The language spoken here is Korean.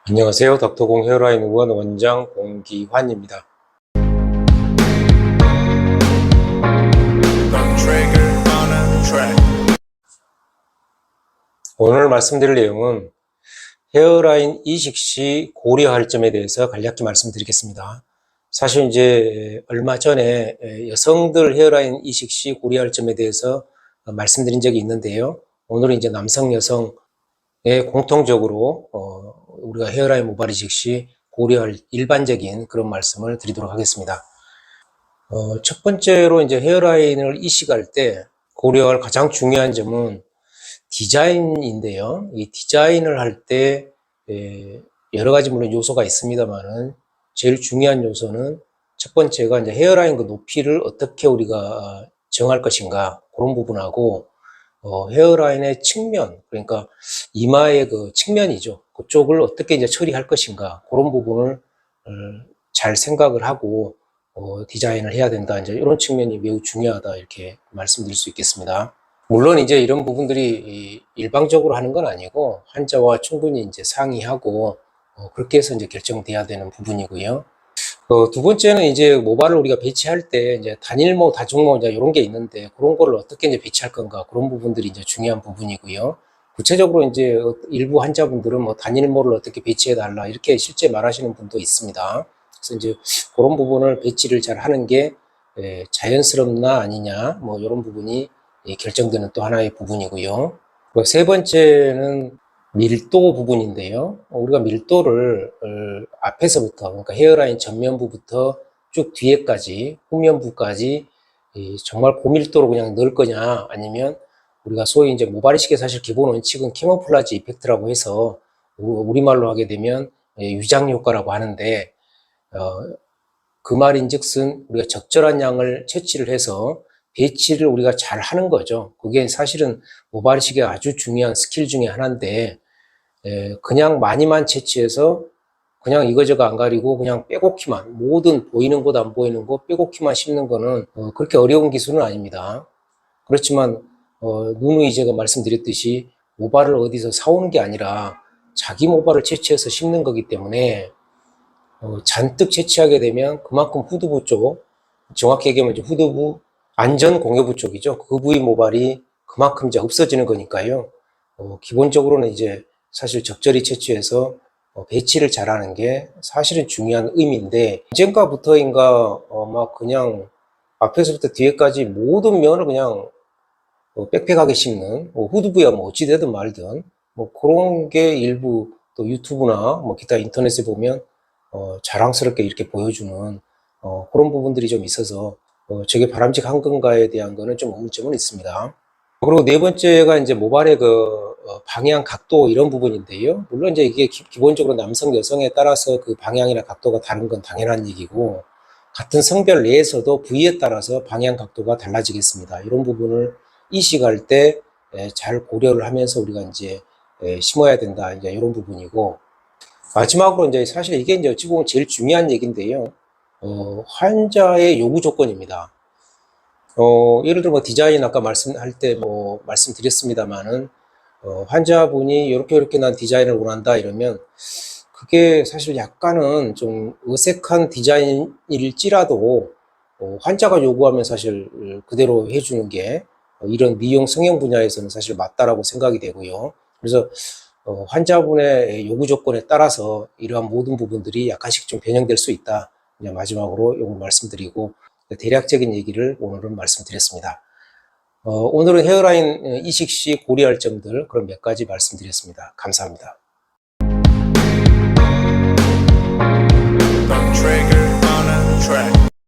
안녕하세요. 닥터공 헤어라인 의원 원장 공기환입니다. 오늘 말씀드릴 내용은 헤어라인 이식 시 고려할 점에 대해서 간략히 말씀드리겠습니다. 사실 이제 얼마 전에 여성들 헤어라인 이식 시 고려할 점에 대해서 말씀드린 적이 있는데요. 오늘은 이제 남성 여성의 공통적으로 우리가 헤어라인 모발 이식 시 고려할 일반적인 그런 말씀을 드리도록 하겠습니다. 첫 번째로 이제 헤어라인을 이식할 때 고려할 가장 중요한 점은 디자인인데요. 이 디자인을 할 때 여러 가지 물론 요소가 있습니다만은 제일 중요한 요소는 첫 번째가 이제 헤어라인 그 높이를 어떻게 우리가 정할 것인가 그런 부분하고 헤어라인의 측면, 그러니까 이마의 그 측면이죠. 그쪽을 어떻게 이제 처리할 것인가 그런 부분을 잘 생각을 하고 디자인을 해야 된다. 이제 이런 측면이 매우 중요하다 이렇게 말씀드릴 수 있겠습니다. 물론 이제 이런 부분들이 일방적으로 하는 건 아니고 환자와 충분히 이제 상의하고 그렇게 해서 이제 결정돼야 되는 부분이고요. 두 번째는 이제 모발을 우리가 배치할 때 이제 단일모, 다중모 이제 이런 게 있는데 그런 거를 어떻게 이제 배치할 건가 그런 부분들이 이제 중요한 부분이고요. 구체적으로 이제 일부 환자분들은 뭐 단일모를 어떻게 배치해 달라 이렇게 실제 말하시는 분도 있습니다. 그래서 이제 그런 부분을 배치를 잘 하는 게 자연스럽나 아니냐 뭐 이런 부분이 결정되는 또 하나의 부분이고요. 세 번째는 밀도 부분인데요. 우리가 밀도를 앞에서부터, 그러니까 헤어라인 전면부부터 쭉 뒤에까지, 후면부까지 정말 고밀도로 그냥 넣을 거냐, 아니면 우리가 소위 이제 모발 이식의 사실 기본 원칙은 캐모플라지 이펙트라고 해서 우리말로 하게 되면 유장 효과라고 하는데 그 말인즉슨 우리가 적절한 양을 채취를 해서 배치를 우리가 잘 하는 거죠. 그게 사실은 모발 이식의 아주 중요한 스킬 중에 하나인데 그냥 많이만 채취해서 그냥 이거저거 안 가리고 그냥 빼곡히만 모든 보이는 곳 안 보이는 곳 빼곡히만 심는 거는 그렇게 어려운 기술은 아닙니다. 그렇지만 누누이 제가 말씀드렸듯이 모발을 어디서 사오는 게 아니라 자기 모발을 채취해서 심는 거기 때문에 잔뜩 채취하게 되면 그만큼 후두부 쪽, 정확히 얘기하면 이제 후두부 안전 공여부 쪽이죠. 그 부위 모발이 그만큼 이제 없어지는 거니까요. 기본적으로는 이제 사실 적절히 채취해서 배치를 잘하는 게 사실은 중요한 의미인데 언젠가부터인가 막 그냥 앞에서부터 뒤에까지 모든 면을 그냥 빽빽하게 심는 후두부야 뭐 어찌 되든 말든 뭐 그런 게 일부 또 유튜브나 뭐 기타 인터넷에 보면 자랑스럽게 이렇게 보여주는 그런 부분들이 좀 있어서 저게 바람직한 건가에 대한 거는 좀 의문점은 있습니다. 그리고 네 번째가 이제 모발의 그 방향 각도 이런 부분인데요. 물론 이제 이게 기본적으로 남성 여성에 따라서 그 방향이나 각도가 다른 건 당연한 얘기고 같은 성별 내에서도 부위에 따라서 방향 각도가 달라지겠습니다. 이런 부분을 이식할 때 잘 고려를 하면서 우리가 이제 심어야 된다. 이제 이런 부분이고 마지막으로 이제 사실 이게 이제 어찌 보면 제일 중요한 얘기인데요. 환자의 요구 조건입니다. 예를 들어 뭐 디자인 아까 말씀할 때 뭐 말씀드렸습니다만은 환자분이 이렇게 난 디자인을 원한다 이러면 그게 사실 약간은 좀 어색한 디자인일지라도 환자가 요구하면 사실 그대로 해주는 게 이런 미용 성형 분야에서는 사실 맞다라고 생각이 되고요. 그래서 환자분의 요구 조건에 따라서 이러한 모든 부분들이 약간씩 좀 변형될 수 있다. 이제 마지막으로 이거 말씀드리고 대략적인 얘기를 오늘은 말씀드렸습니다. 오늘은 헤어라인 이식 시 고려할 점들 그런 몇 가지 말씀드렸습니다. 감사합니다.